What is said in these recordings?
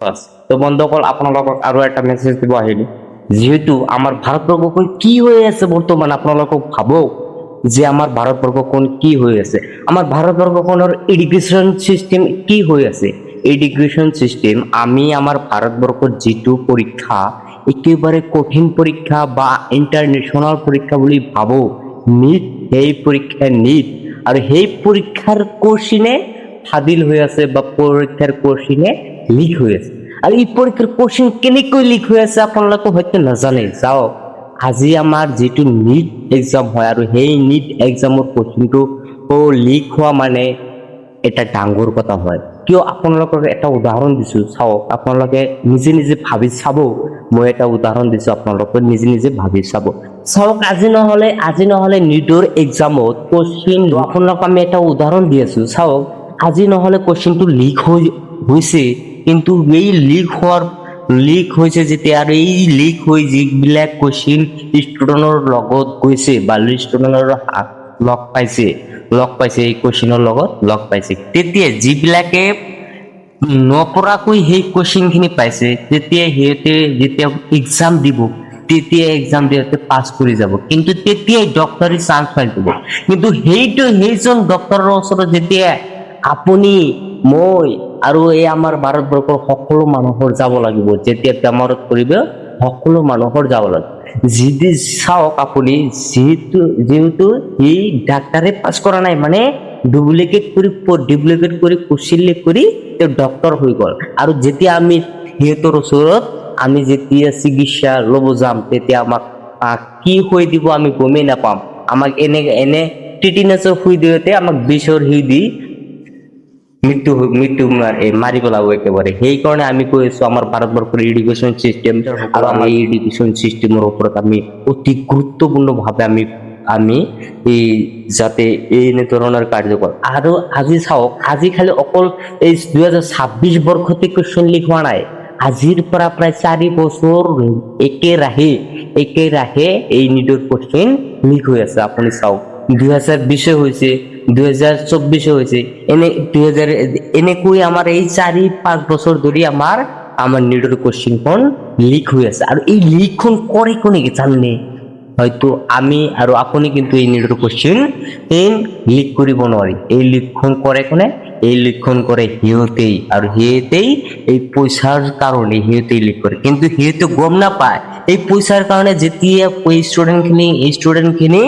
বাস। তো বন্ধুসকল আপোনালোকক আৰু এটা মেছেজ দিব আহিলো, যিহেতু আমাৰ ভাৰতবৰ্ষখন কি হৈ আছে বৰ্তমান আপোনালোকক ভাবক যে আমাৰ ভাৰতবৰ্ষখন কি হৈ আছে, আমাৰ ভাৰতবৰ্ষখনৰ এডুকেশ্যন চিষ্টেম কি হৈ আছে। এডুকেশ্যন চিষ্টেম আমি আমাৰ ভাৰতবৰ্ষৰ যিটো পৰীক্ষা একেবাৰে কঠিন পৰীক্ষা বা ইণ্টাৰনেশ্যনেল পৰীক্ষা বুলি ভাবো, নিট, সেই পৰীক্ষা নিট, আৰু সেই পৰীক্ষাৰ কোশ্চিনে ফাদিল হৈ আছে বা পৰীক্ষাৰ কোশ্চিনে লিক হৈ আছে। আৰু এই পৰীক্ষাৰ কোশ্চিন কেনেকৈ লিক হৈ আছে আপোনালোকে হয়তো নাজানে। চাওক, আজি আমাৰ যিটো নিট এক্সাম হয় আৰু সেই নিট এক্সামৰ কোশ্চিনটো লিক হোৱা মানে এটা ডাঙৰ কথা হয়। কিয় আপোনালোকক এটা উদাহৰণ দিছো, চাওক আপোনালোকে নিজে নিজে ভাবি চাব। মই এটা উদাহৰণ দিছো, আপোনালোকে নিজে নিজে ভাবি চাব। চাওক, আজি নহলে নিটৰ এক্সামত কোশ্চিন, আপোনালোক আমি এটা উদাহৰণ দি আছো। চাওক, আজি নহলে কোশ্চিনটো লিক হৈছে, কিন্তু এই লিক হৈছে যেতিয়া, আৰু এই লিক হৈ যিবিলাক কোশ্চিন ষ্টুডেণ্টৰ লগত গৈছে বা ষ্টুডেণ্টৰ লগ পাইছে এই কোশ্চিনৰ লগত লগ পাইছে, তেতিয়া যিবিলাকে নপৰাকৈ সেই কোশ্চিন খিনি পাইছে, তেতিয়া সিহঁতে যেতিয়া এক্সাম দিব, তেতিয়া এক্সাম দিওঁতে পাছ কৰি যাব, কিন্তু তেতিয়াই ডক্টৰী চান্স পাই যাব। কিন্তু সেইজন ডক্টৰৰ ওচৰত যেতিয়া আপুনি, মই আৰু এই আমাৰ ভাৰতবৰ্ষৰ সকলো মানুহৰ যাব লাগিব, যেতিয়া বেমাৰত পৰিব সকলো মানুহৰ যাব লাগিব। যদি চাওক আপুনি, যিহেতু এই ডাক্তাৰে পাছ কৰা নাই, মানে ডুপ্লিকেট কৰি কোশ্চিন লিক কৰি তেওঁ ডক্টৰ হৈ গ'ল। আৰু যেতিয়া আমি সিহঁতৰ ওচৰত আমি যেতিয়া চিকিৎসা ল'ব যাম, তেতিয়া আমাক কি হৈ দিব আমি গমেই নাপাম। আমাক এনে টিটিনাছৰ শুই দিওঁতে আমাক বিষৰ শুই দি মৃত্যু মাৰি পেলাব একেবাৰে। সেইকাৰণে আমি কৈ আছো, আমাৰ ভাৰতবৰ্ষৰ এডুকেশ্যন চিষ্টেম আৰু আমাৰ এই এডুকেশ্যন চিষ্টেমৰ ওপৰত আমি অতি গুৰুত্বপূৰ্ণ ভাৱে আমি এই যাতে এই ধৰণৰ কাৰ্যকৰ। আৰু আজি চাওক, আজি খালি অকল এই 2026 বৰ্ষতে কুৱেশ্যন লিক হোৱা নাই, আজিৰ পৰা প্ৰায় 4 বছৰ একেৰাহে এই নিটৰ কুৱেশ্যন লিক হৈ আছে। আপুনি চাওক, 2020 হৈছে, 2024 হৈছে, এনেকৈ আমাৰ এই 4-5 বছৰ ধৰি আমাৰ নিটৰ কুৱেশ্যনখন লিক হৈ আছে। আৰু এই লিকখন কৰে কোনে জানে? হয়তো আমি আৰু আপুনি কিন্তু এই নিটৰ কুৱেশ্যন লিক কৰিব নোৱাৰি। এই লিকখন কৰে কোনে? এই লিকখন কৰে সিহঁতেই, আৰু সিহঁতেই এই পইচাৰ কাৰণে সিহঁতেই লিক কৰে, কিন্তু সিহঁতে গম নাপায় এই পইচাৰ কাৰণে যেতিয়া ষ্টুডেণ্ট খিনি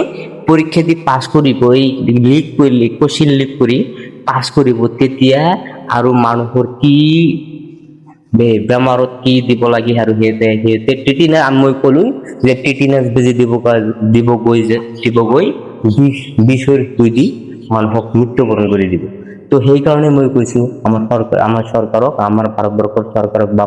পৰীক্ষা দি পাছ কৰিব, এই কুৱেশ্যন লিক কৰি পাছ কৰিব, তেতিয়া আৰু মানুহৰ কি বেমাৰত কি দিব লাগে, আৰু সিহঁতে টিটিনাছ, মই কলো যে টিটিনাছ বেজি দিবগৈ বিষৰ শুই দি মানুহক মৃত্যুবৰণ কৰি দিব। তো সেইকাৰণে মই কৈছো, আমাৰ চৰকাৰক, আমাৰ ভাৰতবৰ্ষৰ চৰকাৰক বা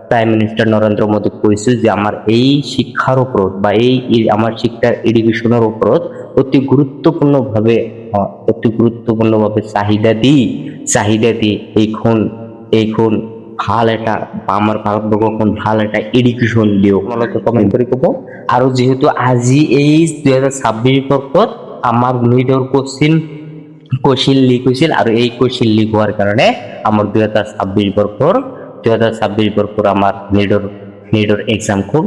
প্ৰাইম মিনিষ্টাৰ নৰেন্দ্ৰ মোদীক কৈছো যে আমাৰ এই শিক্ষাৰ ওপৰত বা এই আমাৰ শিক্ষাৰ এডুকেশ্যনৰ ওপৰত অতি গুৰুত্বপূৰ্ণভাৱে চাহিদা দি এইখন ভাল এটা, আমাৰ ভাৰতবৰ্ষখন ভাল এটা এডুকেশ্যন দিয়ক। আপোনালোকে কমেণ্ট কৰি ক'ব। আৰু যিহেতু আজি এই 2026 বৰ্ষত আমাৰ নিটৰ কুৱেশ্যন লিক হৈছিল, আৰু এই কুৱেশ্যন লিক হোৱাৰ কাৰণে আমাৰ 2026 বৰ্ষৰ আমাৰ নিটৰ এক্সামখন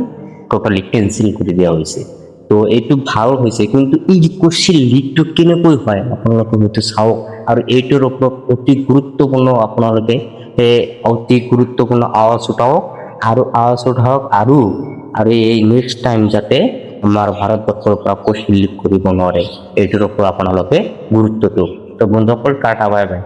টোটালি কেনচেল কৰি দিয়া হৈছে। তো এইটো ভাল হৈছে, কিন্তু এই কুৱেশ্যন লিকটো কেনেকৈ হয় আপোনালোকে হয়তো চাওক, আৰু এইটোৰ ওপৰত অতি গুৰুত্বপূৰ্ণ আপোনালোকে আৱাজ উঠাওক, আৰু এই নেক্সট টাইম যাতে আমাৰ ভাৰতবৰ্ষৰ পৰা কুৱেশ্যন লিক কৰিব নোৱাৰে, এইটোৰ ওপৰত আপোনালোকে গুৰুত্ব দিয়ক। তো বন্ধুসকল, টাটা, বাই বাই।